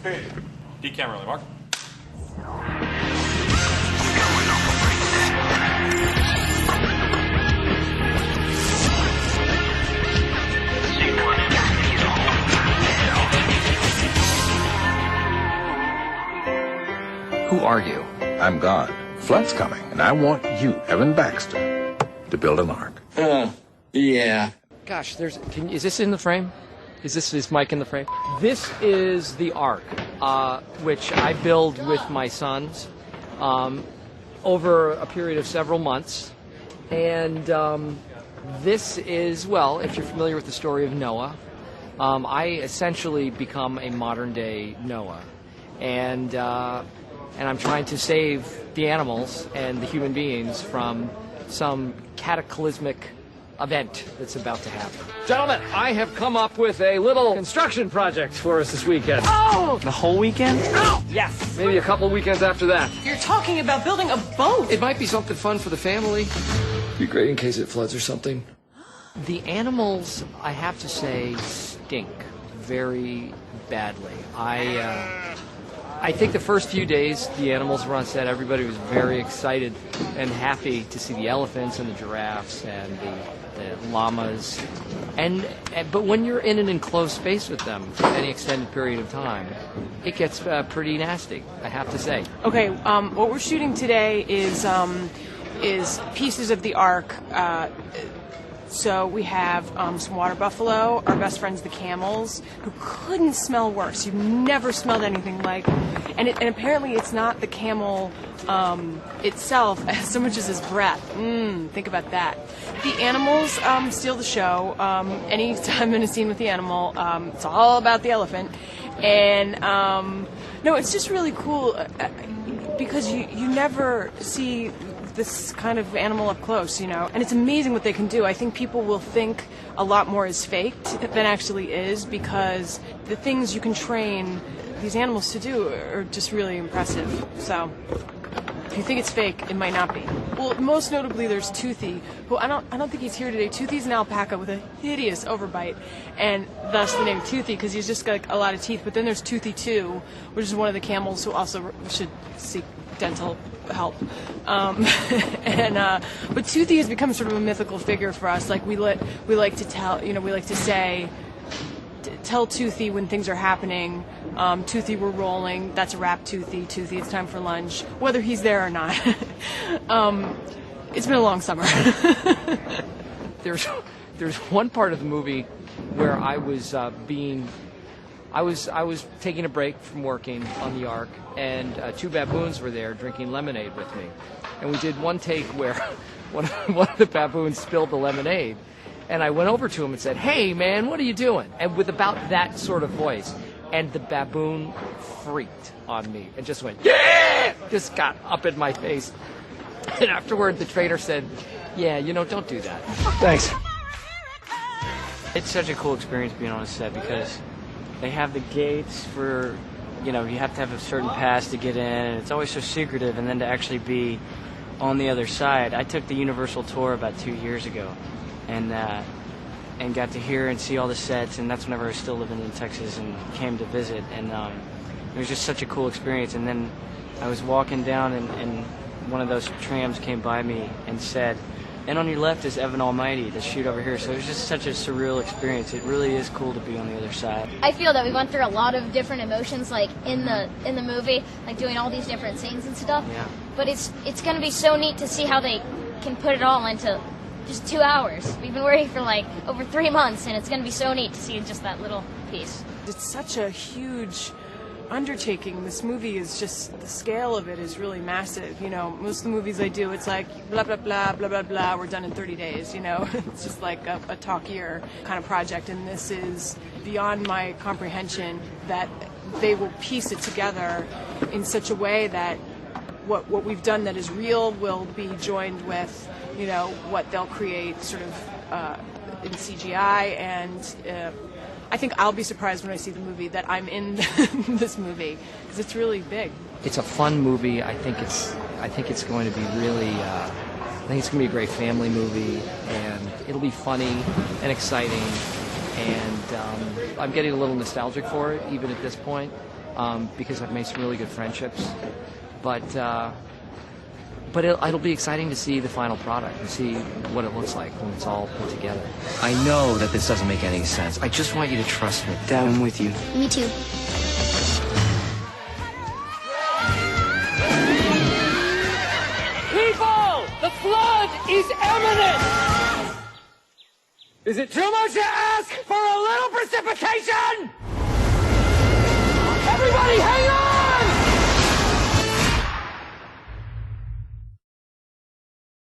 Okay. D camera early, Mark. Who are you? I'm God. Flood's coming, and I want you, Evan Baxter, to build an ark. Yeah. Gosh, is this in the frame? Is Mike in the frame? This is the Ark, which I build with my sons over a period of several months. And this is, well, if you're familiar with the story of Noah, I essentially become a modern-day Noah. And I'm trying to save the animals and the human beings from some cataclysmic event that's about to happen. Gentlemen, I have come up with a little construction project for us this weekend. Oh! The whole weekend? Oh! Yes. Maybe a couple weekends after that. You're talking about building a boat. It might be something fun for the family. Be great in case it floods or something. The animals, I have to say, stink very badly. I think the first few days the animals were on set, everybody was very excited and happy to see the elephants and the giraffes and the llamas. But when you're in an enclosed space with them for any extended period of time, it gets pretty nasty, I have to say. Okay, what we're shooting today is pieces of the Ark. So we have some water buffalo, our best friends the camels, who couldn't smell worse. You've never smelled anything like, and apparently it's not the camel itself so much as his breath. Think about that. The animals steal the show. Anytime in a scene with the animal, it's all about the elephant. And no, it's just really cool because you never see this kind of animal up close, you know, and it's amazing what they can do. I think people will think a lot more is faked than actually is, because the things you can train these animals to do are just really impressive. So if you think it's fake, it might not be. Well, most notably, there's Toothy, who I don't think he's here today. Toothy's an alpaca with a hideous overbite, and thus the name Toothy, because he's just got like, a lot of teeth. But then there's Toothy 2, which is one of the camels who also should seek dental help. But Toothy has become sort of a mythical figure for us. Like we like to tell Toothy when things are happening. Toothy, we're rolling. That's a wrap, Toothy. Toothy, it's time for lunch. Whether he's there or not. It's been a long summer. There's one part of the movie where I was taking a break from working on the Ark, and two baboons were there drinking lemonade with me. And we did one take where one of the baboons spilled the lemonade, and I went over to him and said, "Hey, man, what are you doing?" And with about that sort of voice. And the baboon freaked on me and just went, "Yeah!" Just got up in my face. And afterward, the trainer said, "Yeah, don't do that." Thanks. It's such a cool experience being on a set because they have the gates for, you have to have a certain pass to get in, and it's always so secretive, and then to actually be on the other side. I took the Universal tour about 2 years ago, and got to hear and see all the sets, and that's whenever I was still living in Texas and came to visit, and it was just such a cool experience. And then I was walking down, and one of those trams came by me and said, "And on your left is Evan Almighty, the shoot over here." So it was just such a surreal experience. It really is cool to be on the other side. I feel that we went through a lot of different emotions, like in the movie, like doing all these different scenes and stuff. Yeah. But it's going to be so neat to see how they can put it all into just 2 hours. We've been working for like over 3 months, and it's going to be so neat to see just that little piece. It's such a huge undertaking. This movie is just, the scale of it is really massive. Most of the movies I do, it's like blah, blah, blah, blah, blah, blah, we're done in 30 days, It's just like a talk year kind of project, and this is beyond my comprehension that they will piece it together in such a way that what we've done that is real will be joined with, what they'll create sort of in CGI, and I think I'll be surprised when I see the movie that I'm in this movie, because it's really big. It's a fun movie. I think it's going to be really. I think it's going to be a great family movie, and it'll be funny and exciting. And I'm getting a little nostalgic for it, even at this point. because I've made some really good friendships. But it'll be exciting to see the final product and see what it looks like when it's all put together. I know that this doesn't make any sense. I just want you to trust me. Dad, I'm with you. Me too. People, the flood is imminent! Is it too much to ask for a little precipitation?